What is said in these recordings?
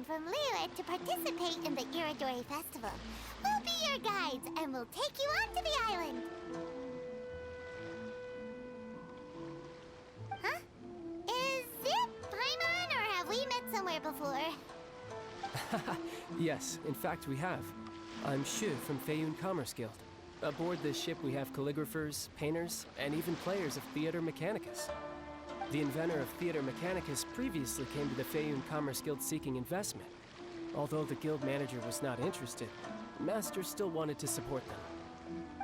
invitation from Liyue to participate in the Iridori Festival. We'll be your guides, and we'll take you onto the island. Huh? Is it Paimon, or have we met somewhere before? Yes, in fact we have. I'm Hues from Feiyun Commerce Guild. Aboard this ship we have calligraphers, painters, and even players of Theater Mechanicus. The inventor of Theater Mechanicus previously came to the Feiyun Commerce Guild seeking investment. Although the guild manager was not interested, Master still wanted to support them.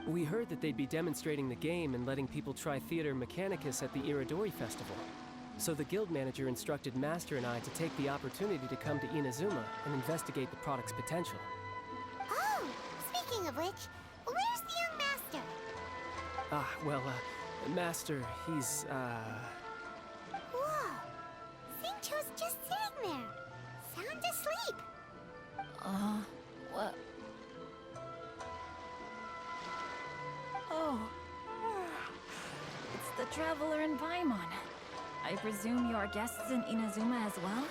We heard that they'd be demonstrating the game and letting people try Theater Mechanicus at the Iridori Festival. So the guild manager instructed Master and I to take the opportunity to come to Inazuma and investigate the product's potential. Oh, speaking of which, where's the young master? Master, he's, Whoa! Xingqiu's just sitting there, sound asleep. What? Oh. It's the Traveler in Paimon. I presume you are guests in Inazuma as well?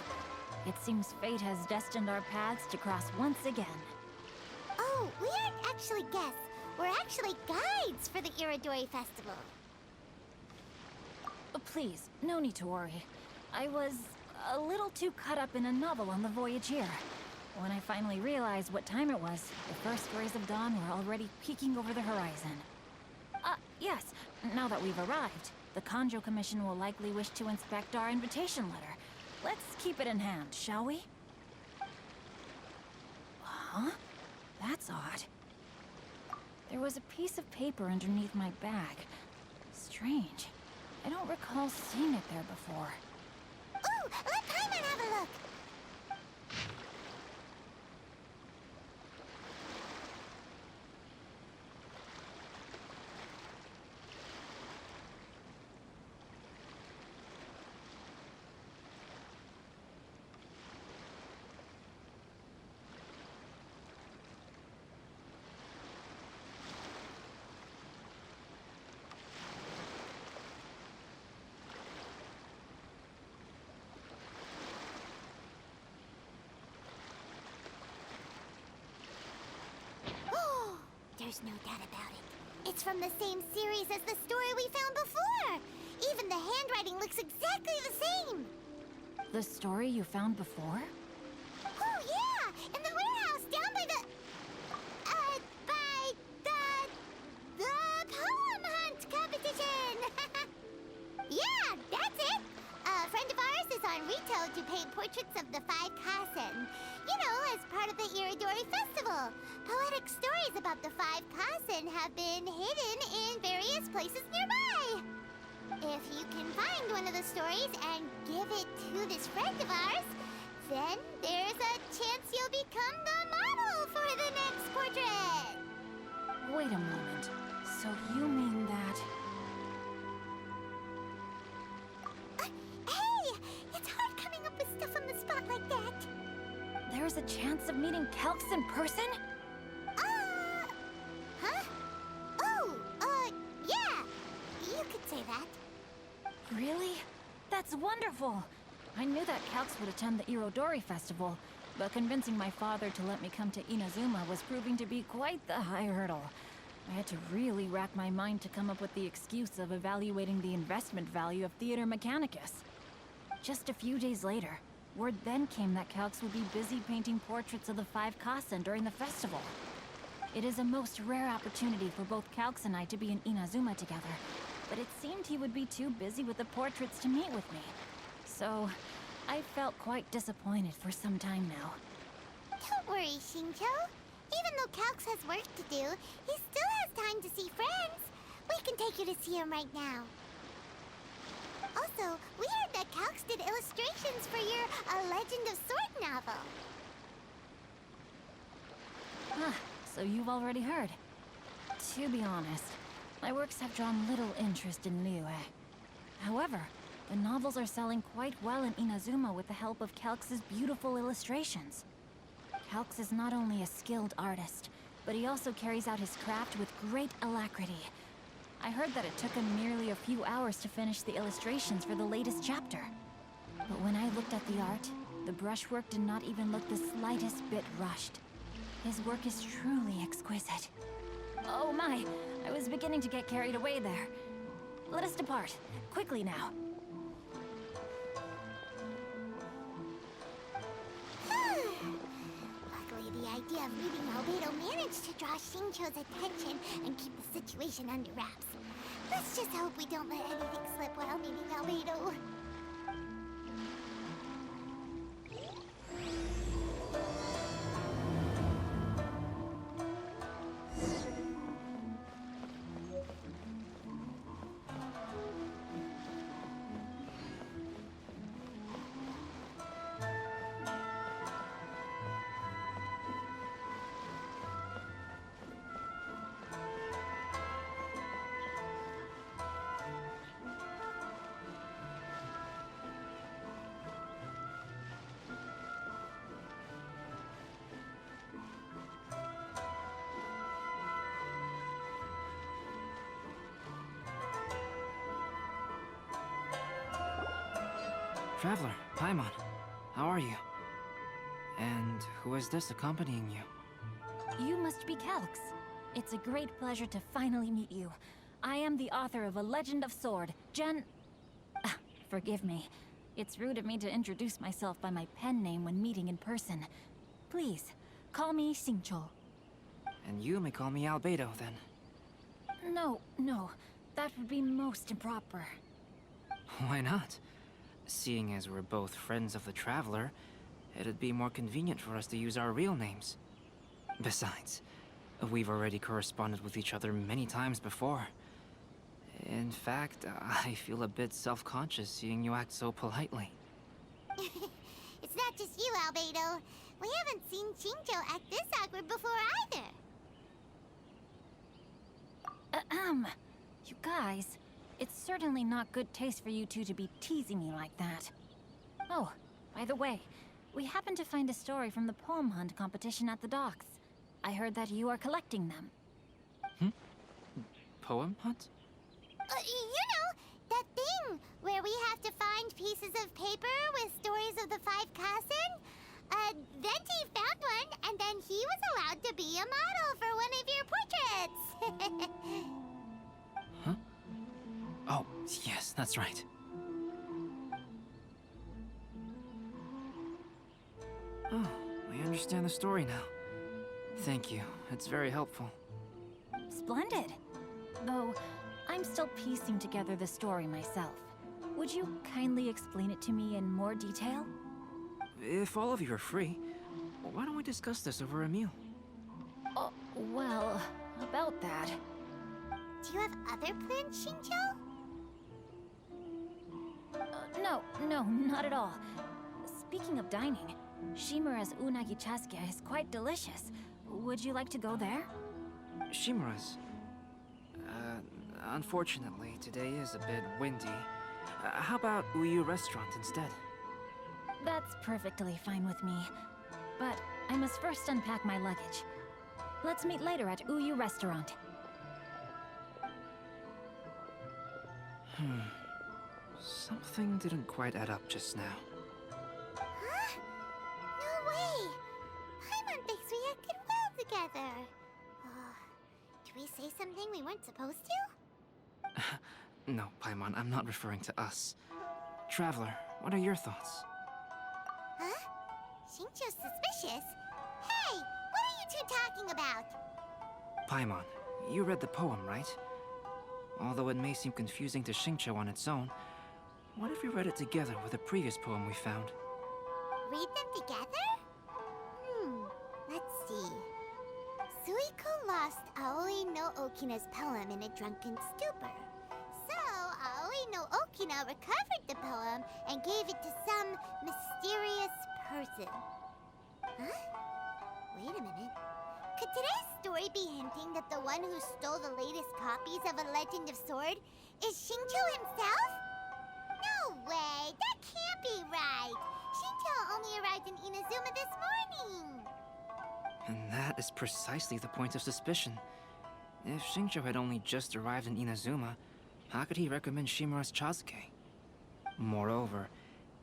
It seems fate has destined our paths to cross once again. Oh, we aren't actually guests. We're actually guides for the Iridori Festival. Please, no need to worry. I was a little too caught up in a novel on the voyage here. When I finally realized what time it was, the first rays of dawn were already peeking over the horizon. Yes, now that we've arrived, the Kanjo Commission will likely wish to inspect our invitation letter. Let's keep it in hand, shall we? Huh? That's odd. There was a piece of paper underneath my bag. Strange. I don't recall seeing it there before. Ooh, let Paimon have a look! There's no doubt about it. It's from the same series as the story we found before. Even the handwriting looks exactly the same. The story you found before? Oh, yeah! In the warehouse down by the poem hunt competition! Yeah, that's it! A friend of ours is on Rito to paint portraits of the 5 Kasen. You know, as part of the Iridori Festival. Poetic stories about the 5 Kasen have been hidden in various places nearby. If you can find one of the stories and give it to this friend of ours, then there's a chance you'll become the model for the next portrait. Wait a moment. So you mean that... Hey! It's hard coming up with stuff on the spot like that. There's a chance of meeting Calx in person? Huh? Oh, yeah. You could say that. Really? That's wonderful! I knew that Calx would attend the Irodori Festival, but convincing my father to let me come to Inazuma was proving to be quite the high hurdle. I had to really rack my mind to come up with the excuse of evaluating the investment value of Theater Mechanicus. Just a few days later, word then came that Calx would be busy painting portraits of the 5 Kasen during the festival. It is a most rare opportunity for both Calx and I to be in Inazuma together, but it seemed he would be too busy with the portraits to meet with me. So, I felt quite disappointed for some time now. Don't worry, Xingqiu. Even though Calx has work to do, he still has time to see friends. We can take you to see him right now. Also, we heard that Calx did illustrations for your A Legend of Sword novel. So you've already heard. To be honest, my works have drawn little interest in Liyue. However, the novels are selling quite well in Inazuma with the help of Calx's beautiful illustrations. Calx is not only a skilled artist, but he also carries out his craft with great alacrity. I heard that it took him merely a few hours to finish the illustrations for the latest chapter. But when I looked at the art, The brushwork did not even look the slightest bit rushed. His work is truly exquisite. Oh my, I was beginning to get carried away there. Let us depart. Quickly now. Luckily, the idea of leaving Albedo managed to draw Xingqiu's attention and keep the situation under wraps. Let's just hope we don't let anything slip while meeting Albedo. Traveler, Paimon, how are you? And who is this accompanying you? You must be Calx. It's a great pleasure to finally meet you. I am the author of A Legend of Sword, Forgive me. It's rude of me to introduce myself by my pen name when meeting in person. Please, call me Xingqiu. And you may call me Albedo, then. No. That would be most improper. Why not? Seeing as we're both friends of the Traveler, it'd be more convenient for us to use our real names. Besides, we've already corresponded with each other many times before. In fact, I feel a bit self-conscious seeing you act so politely. It's not just you, Albedo. We haven't seen Xingqiu act this awkward before either. You guys, it's certainly not good taste for you two to be teasing me like that. Oh, by the way, we happened to find a story from the poem hunt competition at the docks. I heard that you are collecting them. Poem hunt? That thing where we have to find pieces of paper with stories of the 5 Kasen. Venti found one, and then he was allowed to be a model for one of your portraits. Huh? Oh, yes, that's right. Oh, I understand the story now. Thank you. It's very helpful. Splendid. Though, I'm still piecing together the story myself. Would you kindly explain it to me in more detail? If all of you are free, why don't we discuss this over a meal? Oh, well, about that. Do you have other plans, Xingqiu? No, not at all. Speaking of dining, Shimura's unagi chasuke is quite delicious. Would you like to go there? Shimura's. Unfortunately, today is a bit windy. How about Uyu Restaurant instead? That's perfectly fine with me. But I must first unpack my luggage. Let's meet later at Uyu Restaurant. Something didn't quite add up just now. Huh? No way! Paimon thinks we acted well together. Did we say something we weren't supposed to? No, Paimon, I'm not referring to us. Traveler, what are your thoughts? Huh? Xingqiu's suspicious? Hey, what are you two talking about? Paimon, you read the poem, right? Although it may seem confusing to Xingqiu on its own, what if we read it together with a previous poem we found? Read them together? Let's see. Suiko lost Aoi no Okina's poem in a drunken stupor. So, Aoi no Okina recovered the poem and gave it to some mysterious person. Huh? Wait a minute. Could today's story be hinting that the one who stole the latest copies of A Legend of Sword is Xingqiu himself? No way! That can't be right! Xingqiu only arrived in Inazuma this morning! And that is precisely the point of suspicion. If Xingqiu had only just arrived in Inazuma, how could he recommend Shimura's chasuke? Moreover,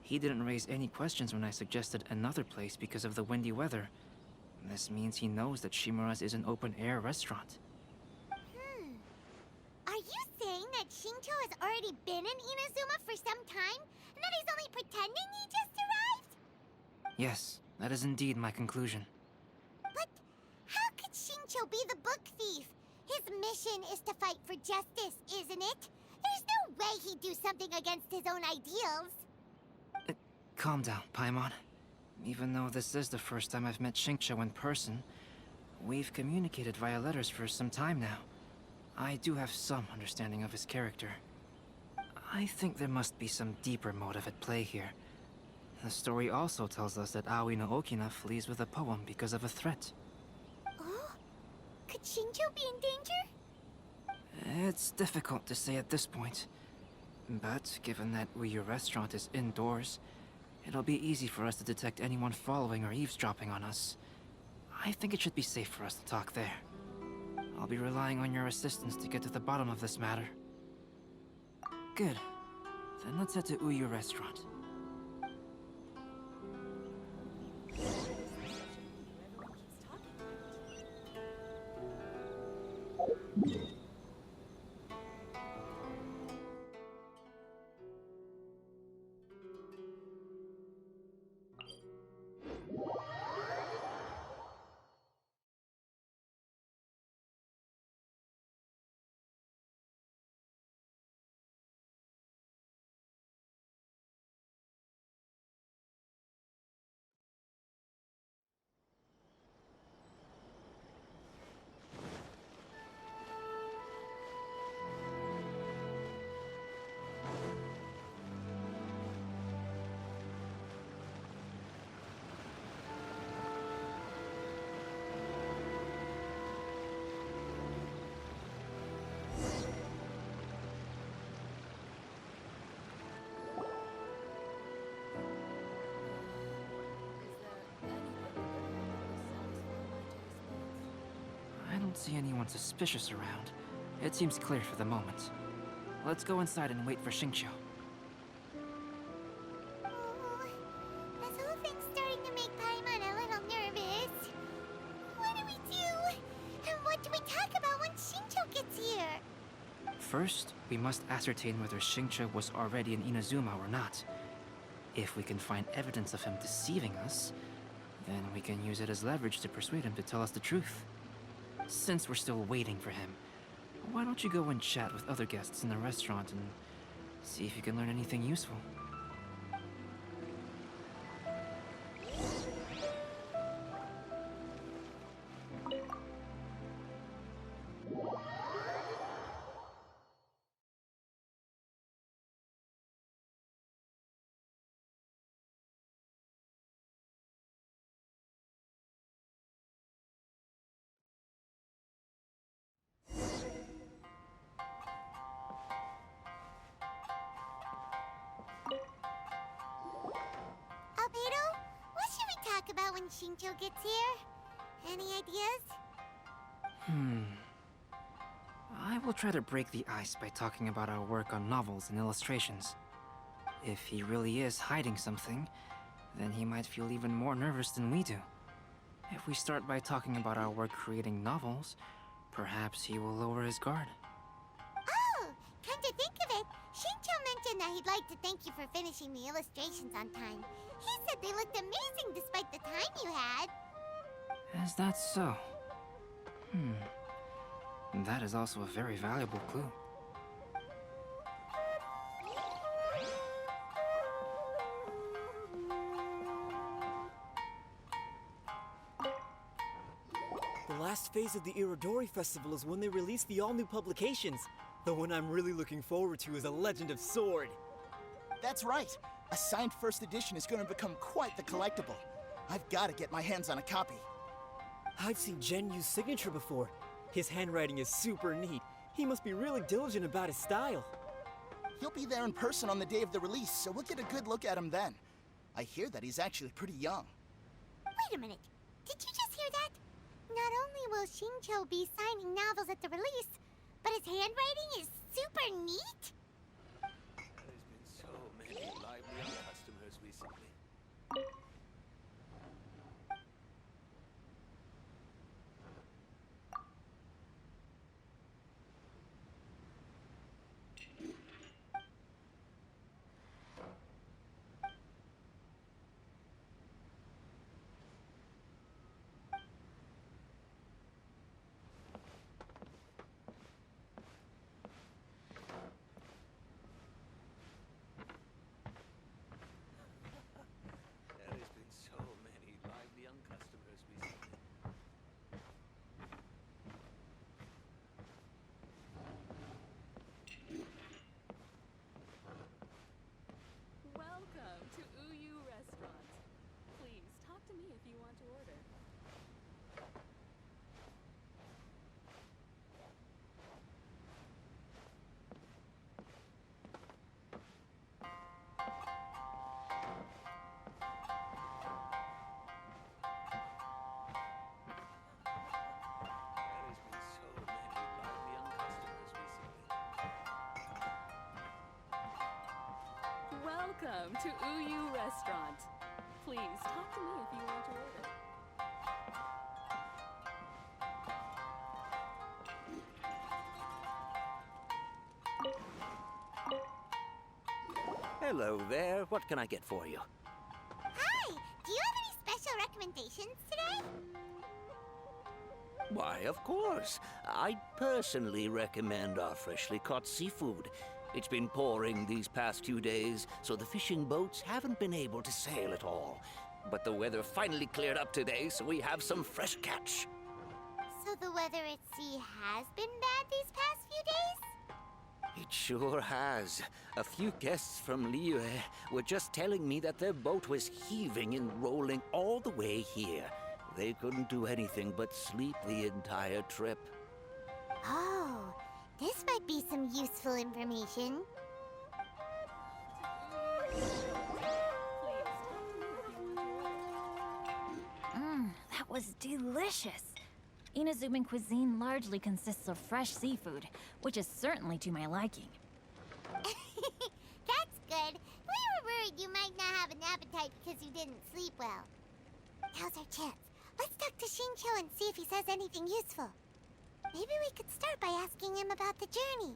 He didn't raise any questions when I suggested another place because of the windy weather. This means he knows that Shimura's is an open-air restaurant. Are you saying that Shincho has already been in Inazuma for some time? And that he's only pretending he just arrived? Yes, that is indeed my conclusion. But how could Shincho be the book thief? His mission is to fight for justice, isn't it? There's no way he'd do something against his own ideals. Calm down, Paimon. Even though this is the first time I've met Shincho in person, we've communicated via letters for some time now. I do have some understanding of his character. I think there must be some deeper motive at play here. The story also tells us that Aoi no Okina flees with a poem because of a threat. Oh? Could Shincho be in danger? It's difficult to say at this point. But given that Uyu Restaurant is indoors, it'll be easy for us to detect anyone following or eavesdropping on us. I think it should be safe for us to talk there. I'll be relying on your assistance to get to the bottom of this matter. Good. Then let's head to Uyu Restaurant. I don't see anyone suspicious around. It seems clear for the moment. Let's go inside and wait for Shincho. Oh, this whole thing's starting to make Paimon a little nervous. What do we do? And what do we talk about when Shincho gets here? First, we must ascertain whether Shincho was already in Inazuma or not. If we can find evidence of him deceiving us, then we can use it as leverage to persuade him to tell us the truth. Since we're still waiting for him, why don't you go and chat with other guests in the restaurant and see if you can learn anything useful? Albedo, what should we talk about when Shincho gets here? Any ideas? I will try to break the ice by talking about our work on novels and illustrations. If he really is hiding something, then he might feel even more nervous than we do. If we start by talking about our work creating novels, perhaps he will lower his guard. Oh, come to think of it, Shincho mentioned that he'd like to thank you for finishing the illustrations on time. He said they looked amazing despite the time you had. Is that so? That is also a very valuable clue. The last phase of the Irodori Festival is when they release the all-new publications. The one I'm really looking forward to is A Legend of Sword. That's right. A signed first edition is going to become quite the collectible. I've got to get my hands on a copy. I've seen Genyu's signature before. His handwriting is super neat. He must be really diligent about his style. He'll be there in person on the day of the release, so we'll get a good look at him then. I hear that he's actually pretty young. Wait a minute, did you just hear that? Not only will Shincho be signing novels at the release, but his handwriting is super neat? There's been so many lively customers Welcome to Uyu Restaurant. Please talk to me if you want to order. Hello there. What can I get for you? Hi! Do you have any special recommendations today? Why, of course. I personally recommend our freshly caught seafood. It's been pouring these past few days, so the fishing boats haven't been able to sail at all. But the weather finally cleared up today, so we have some fresh catch. So the weather at sea has been bad these past few days? It sure has. A few guests from Liyue were just telling me that their boat was heaving and rolling all the way here. They couldn't do anything but sleep the entire trip. Oh, this might be some useful information. That was delicious. Inazuman cuisine largely consists of fresh seafood, which is certainly to my liking. That's good. We were worried you might not have an appetite because you didn't sleep well. Now's our chance. Let's talk to Shincho and see if he says anything useful. Maybe we could start by asking him about the journey.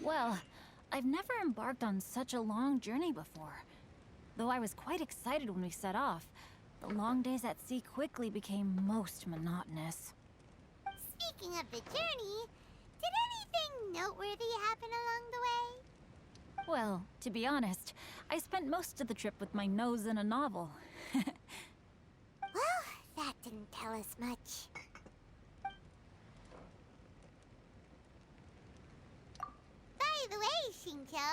Well, I've never embarked on such a long journey before. Though I was quite excited when we set off, the long days at sea quickly became most monotonous. Speaking of the journey, did anything noteworthy happen along the way? Well, to be honest, I spent most of the trip with my nose in a novel. Well, that didn't tell us much. By the way, Shincho,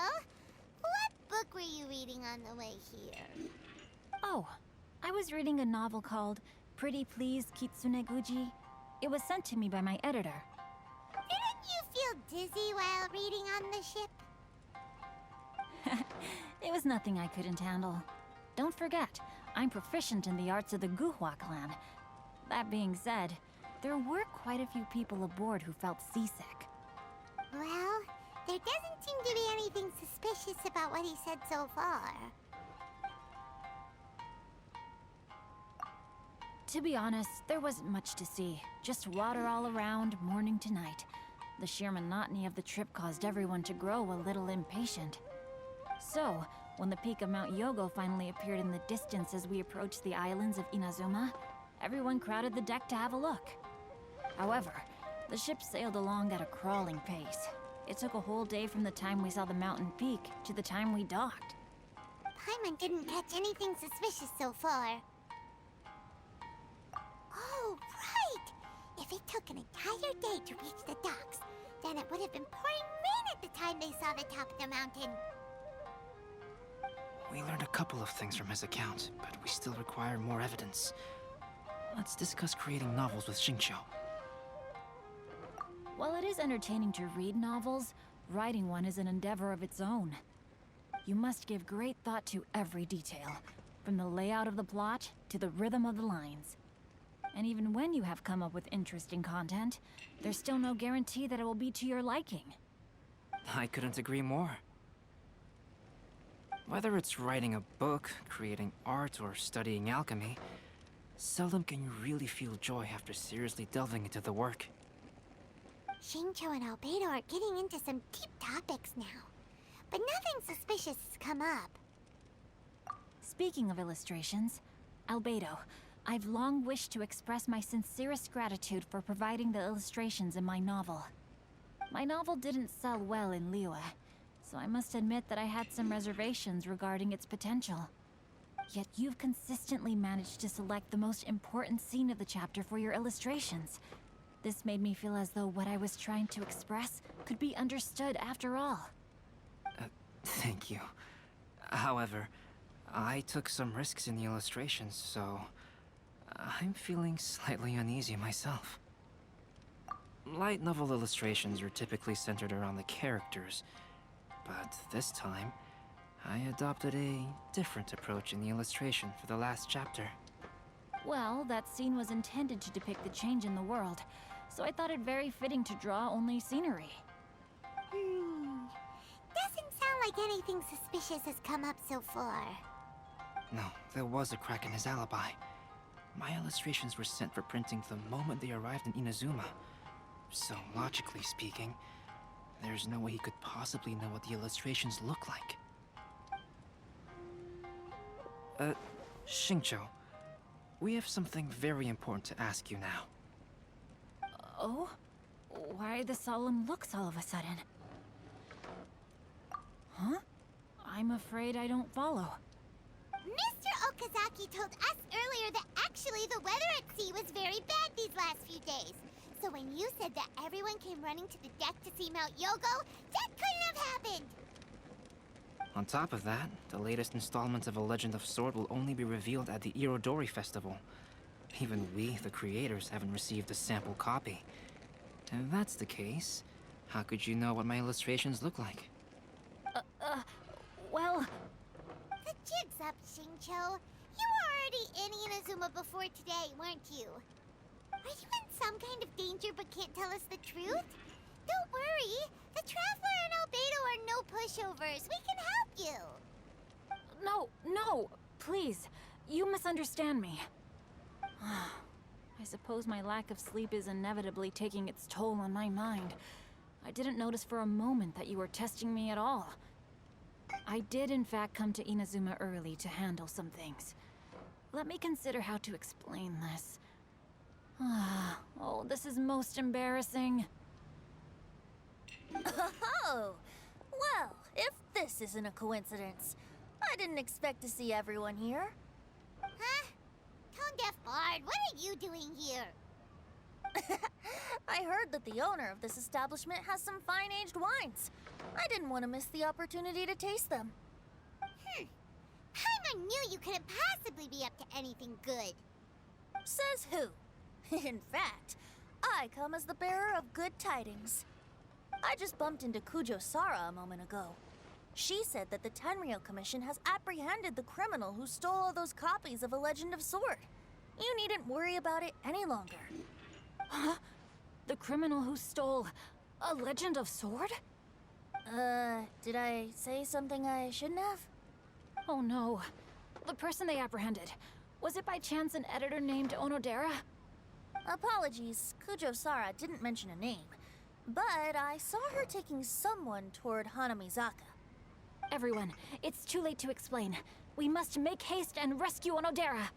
what book were you reading on the way here? Oh, I was reading a novel called Pretty Please Kitsune Guji. It was sent to me by my editor. Didn't you feel dizzy while reading on the ship? It was nothing I couldn't handle. Don't forget, I'm proficient in the arts of the Guhua clan. That being said, there were quite a few people aboard who felt seasick. Well, there doesn't seem to be anything suspicious about what he said so far. To be honest, there wasn't much to see. Just water all around, morning to night. The sheer monotony of the trip caused everyone to grow a little impatient. So, when the peak of Mount Yogo finally appeared in the distance as we approached the islands of Inazuma, everyone crowded the deck to have a look. However, the ship sailed along at a crawling pace. It took a whole day from the time we saw the mountain peak to the time we docked. Paimon didn't catch anything suspicious so far. Oh, right! If it took an entire day to reach the docks, then it would have been pouring rain at the time they saw the top of the mountain. We learned a couple of things from his account, but we still require more evidence. Let's discuss creating novels with Xingqiu. While it is entertaining to read novels, writing one is an endeavor of its own. You must give great thought to every detail, from the layout of the plot to the rhythm of the lines. And even when you have come up with interesting content, there's still no guarantee that it will be to your liking. I couldn't agree more. Whether it's writing a book, creating art, or studying alchemy, seldom can you really feel joy after seriously delving into the work. Shincho and Albedo are getting into some deep topics now, but nothing suspicious has come up. Speaking of illustrations, Albedo, I've long wished to express my sincerest gratitude for providing the illustrations in my novel. My novel didn't sell well in Liyue, so I must admit that I had some reservations regarding its potential. Yet you've consistently managed to select the most important scene of the chapter for your illustrations. This made me feel as though what I was trying to express could be understood after all. Thank you. However, I took some risks in the illustrations, so I'm feeling slightly uneasy myself. Light novel illustrations are typically centered around the characters, but this time, I adopted a different approach in the illustration for the last chapter. Well, that scene was intended to depict the change in the world, so I thought it very fitting to draw only scenery. Doesn't sound like anything suspicious has come up so far. No, there was a crack in his alibi. My illustrations were sent for printing the moment they arrived in Inazuma. So, logically speaking, there's no way he could possibly know what the illustrations look like. Xingqiu, we have something very important to ask you now. Oh? Why the solemn looks all of a sudden? Huh? I'm afraid I don't follow. Mr. Okazaki told us earlier that actually the weather at sea was very bad these last few days. So when you said that everyone came running to the deck to see Mount Yogo, that couldn't have happened! On top of that, the latest installment of A Legend of Sword will only be revealed at the Irodori Festival. Even we, the creators, haven't received a sample copy. If that's the case, how could you know what my illustrations look like? Well, The jig's up, Xingqiu. You were already in Inazuma before today, weren't you? Are you in some kind of danger but can't tell us the truth? Don't worry. The Traveler and Albedo are no pushovers. We can help you. no, please. You misunderstand me. I suppose my lack of sleep is inevitably taking its toll on my mind. I didn't notice for a moment that you were testing me at all. I did in fact come to Inazuma early to handle some things. Let me consider how to explain this. Oh, this is most embarrassing. Oh, well, if this isn't a coincidence, I didn't expect to see everyone here. Huh? Tone Deaf Bard, what are you doing here? I heard that the owner of this establishment has some fine-aged wines. I didn't want to miss the opportunity to taste them. Paimon knew you couldn't possibly be up to anything good. Says who? In fact, I come as the bearer of good tidings. I just bumped into Kujo Sara a moment ago. She said that the Tenryou Commission has apprehended the criminal who stole all those copies of A Legend of Sword. You needn't worry about it any longer. Huh? The criminal who stole A Legend of Sword? Did I say something I shouldn't have? Oh no. The person they apprehended. Was it by chance an editor named Onodera? Apologies, Kujo Sara didn't mention a name. But I saw her taking someone toward Hanamizaka. Everyone, it's too late to explain. We must make haste and rescue Onodera.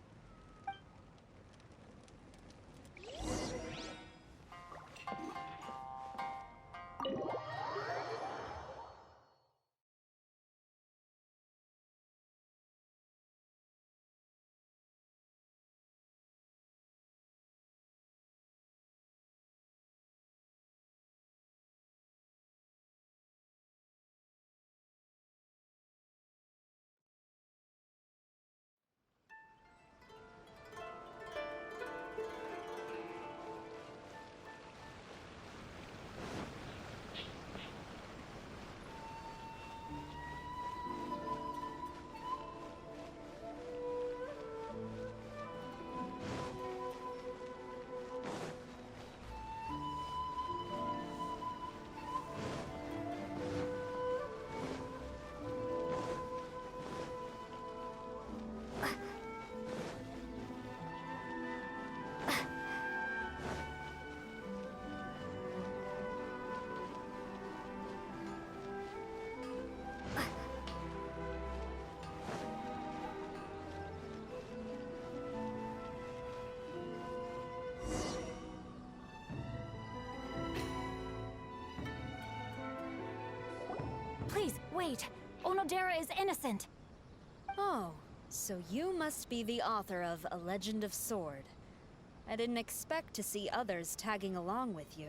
Please, wait. Onodera is innocent. Oh, so you must be the author of A Legend of Sword. I didn't expect to see others tagging along with you.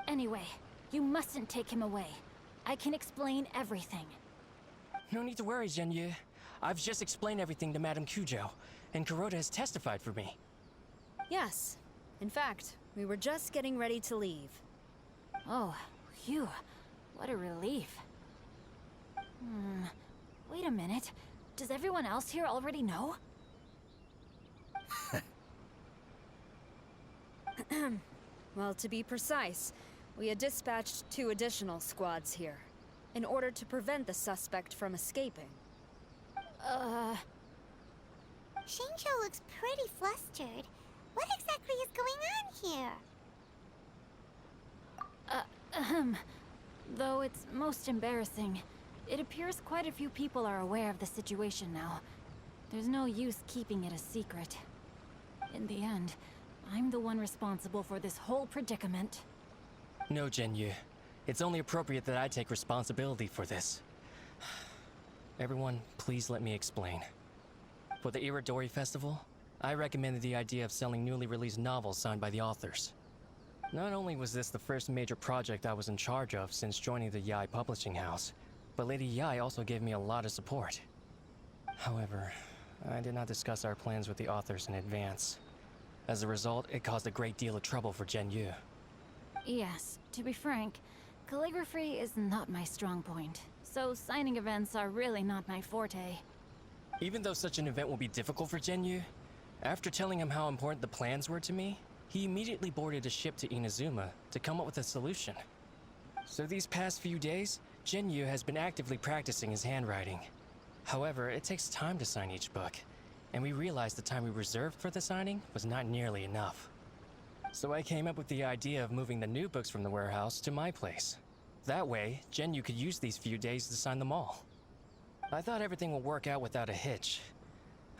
Anyway, you mustn't take him away. I can explain everything. No need to worry, Zhenyu. I've just explained everything to Madame Kujo, and Kuroda has testified for me. Yes. In fact, we were just getting ready to leave. Oh, phew. What a relief. a minute. Does everyone else here already know? Well, to be precise, we had dispatched 2 additional squads here, in order to prevent the suspect from escaping. Xingqiu looks pretty flustered. What exactly is going on here? Though it's most embarrassing, it appears quite a few people are aware of the situation now. There's no use keeping it a secret. In the end, I'm the one responsible for this whole predicament. No, Genyu. It's only appropriate that I take responsibility for this. Everyone, please let me explain. For the Irodori Festival, I recommended the idea of selling newly released novels signed by the authors. Not only was this the first major project I was in charge of since joining the Yae publishing house, but Lady Yae also gave me a lot of support. However, I did not discuss our plans with the authors in advance. As a result, it caused a great deal of trouble for Genyu. Yes, to be frank, calligraphy is not my strong point, so signing events are really not my forte. Even though such an event will be difficult for Genyu, after telling him how important the plans were to me, he immediately boarded a ship to Inazuma to come up with a solution. So these past few days, Genyu has been actively practicing his handwriting. However, it takes time to sign each book, and we realized the time we reserved for the signing was not nearly enough. So I came up with the idea of moving the new books from the warehouse to my place. That way, Genyu could use these few days to sign them all. I thought everything would work out without a hitch.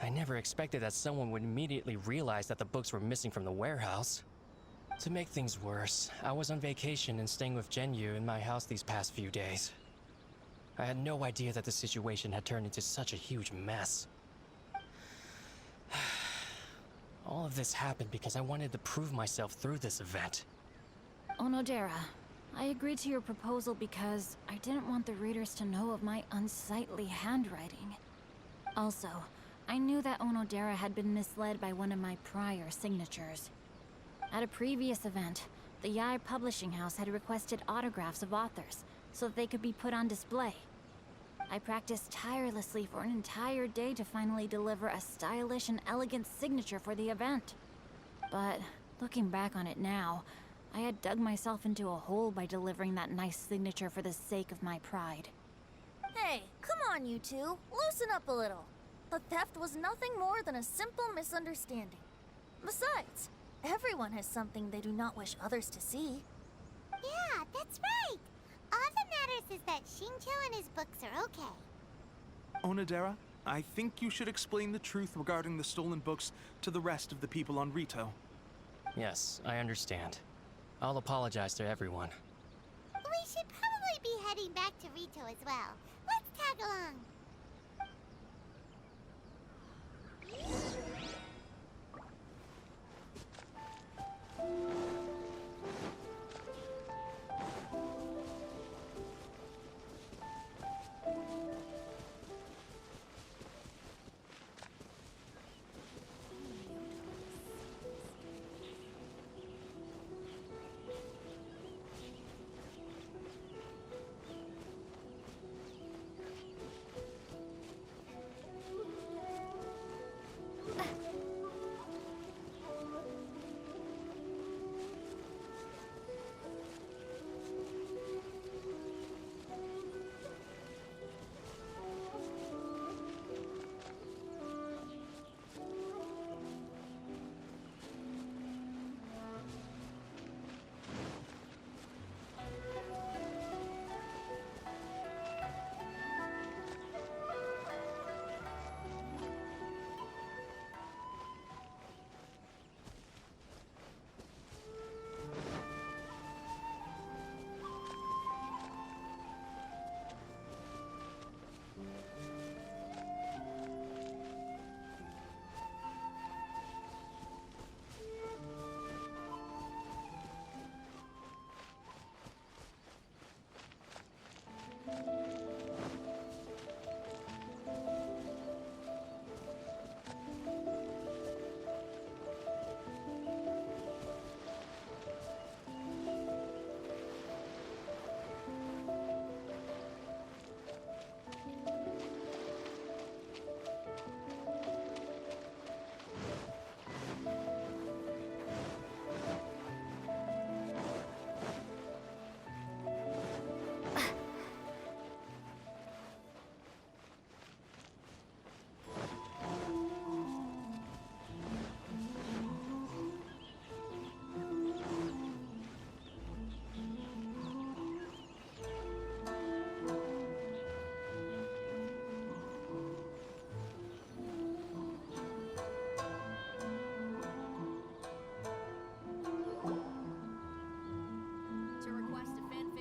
I never expected that someone would immediately realize that the books were missing from the warehouse. To make things worse, I was on vacation and staying with Genyu in my house these past few days. I had no idea that the situation had turned into such a huge mess. All of this happened because I wanted to prove myself through this event. Onodera, I agreed to your proposal because I didn't want the readers to know of my unsightly handwriting. Also, I knew that Onodera had been misled by one of my prior signatures. At a previous event, the Yae publishing house had requested autographs of authors so that they could be put on display. I practiced tirelessly for an entire day to finally deliver a stylish and elegant signature for the event. But looking back on it now, I had dug myself into a hole by delivering that nice signature for the sake of my pride. Hey, come on, you two. Loosen up a little. The theft was nothing more than a simple misunderstanding. Besides, everyone has something they do not wish others to see. Yeah, that's right. All that matters is that Xingqiu and his books are okay. Onodera, I think you should explain the truth regarding the stolen books to the rest of the people on Rito. Yes, I understand. I'll apologize to everyone. We should probably be heading back to Rito as well. Let's tag along.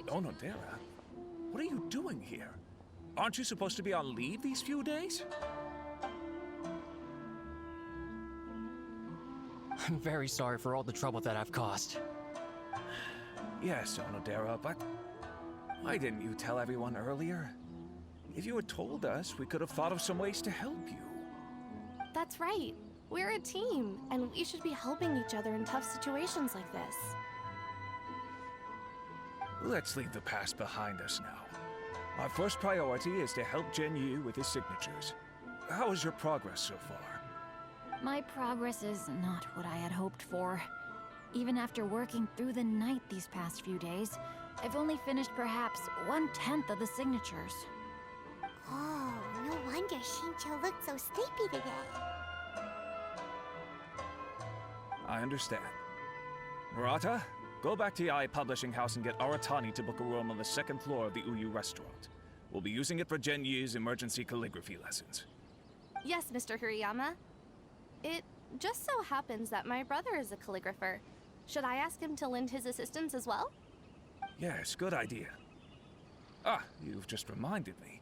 Onodera, what are you doing here? Aren't you supposed to be on leave these few days? I'm very sorry for all the trouble that I've caused. Yes, Onodera, but why didn't you tell everyone earlier? If you had told us, we could have thought of some ways to help you. That's right. We're a team, and we should be helping each other in tough situations like this. Let's leave the past behind us now. Our first priority is to help Genyu with his signatures. How is your progress so far? My progress is not what I had hoped for. Even after working through the night these past few days, I've only finished perhaps 1/10 of the signatures. Oh, no wonder Shincho looked so sleepy today. I understand. Murata, go back to Yae Publishing House and get Aratani to book a room on the second floor of the Uyu restaurant. We'll be using it for Genyu's emergency calligraphy lessons. Yes, Mr. Hirayama. It just so happens that my brother is a calligrapher. Should I ask him to lend his assistance as well? Yes, good idea. Ah, you've just reminded me.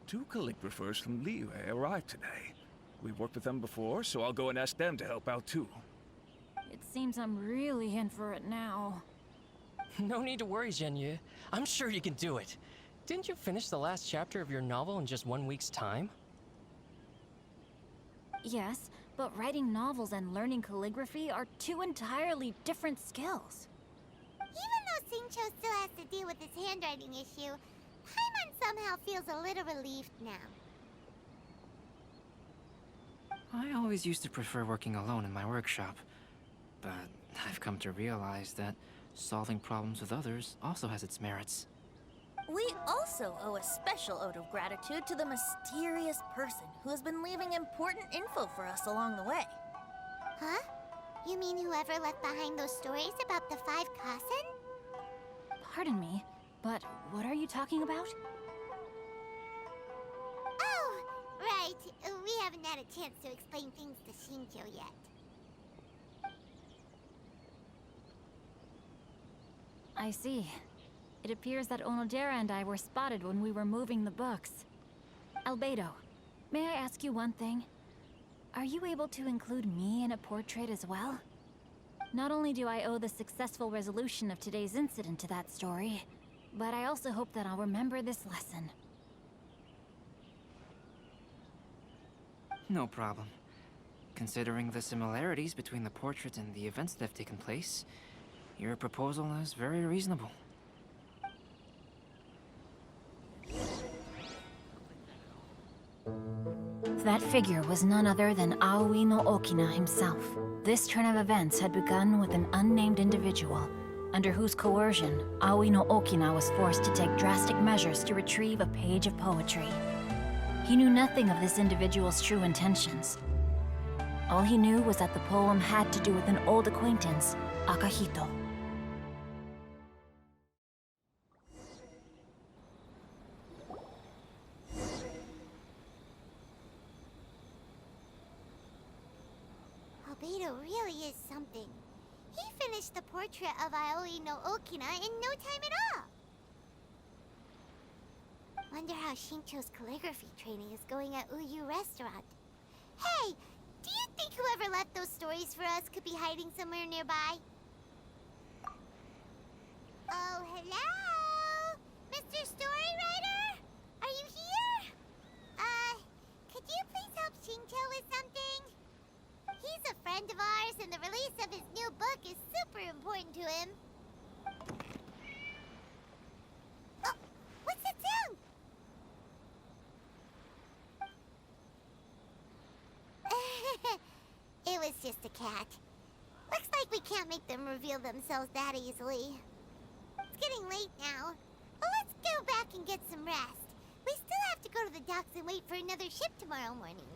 2 calligraphers from Liyue arrived today. We've worked with them before, so I'll go and ask them to help out too. It seems I'm really in for it now. No need to worry, Genyu. I'm sure you can do it. Didn't you finish the last chapter of your novel in just 1 week's time? Yes, but writing novels and learning calligraphy are 2 entirely different skills. Even though Shincho still has to deal with his handwriting issue, Paimon somehow feels a little relieved now. I always used to prefer working alone in my workshop, but I've come to realize that solving problems with others also has its merits. We also owe a special ode of gratitude to the mysterious person who has been leaving important info for us along the way. Huh? You mean whoever left behind those stories about the 5 Kasen? Pardon me, but what are you talking about? Oh, right. We haven't had a chance to explain things to Shincho yet. I see. It appears that Onodera and I were spotted when we were moving the books. Albedo, may I ask you one thing? Are you able to include me in a portrait as well? Not only do I owe the successful resolution of today's incident to that story, but I also hope that I'll remember this lesson. No problem. Considering the similarities between the portrait and the events that have taken place, your proposal is very reasonable. That figure was none other than Aoi no Okina himself. This turn of events had begun with an unnamed individual, under whose coercion, Aoi no Okina was forced to take drastic measures to retrieve a page of poetry. He knew nothing of this individual's true intentions. All he knew was that the poem had to do with an old acquaintance, Akahito. Albedo really is something. He finished the portrait of Aoi no Okina in no time at all. Wonder how Shincho's calligraphy training is going at Uyu Restaurant. Hey, do you think whoever left those stories for us could be hiding somewhere nearby? Oh, hello? Mr. Storywriter? Are you here? Could you please help Shincho with something? He's a friend of ours, and the release of his new book is super important to him. Oh, what's that sound? It was just a cat. Looks like we can't make them reveal themselves that easily. It's getting late now. But let's go back and get some rest. We still have to go to the docks and wait for another ship tomorrow morning.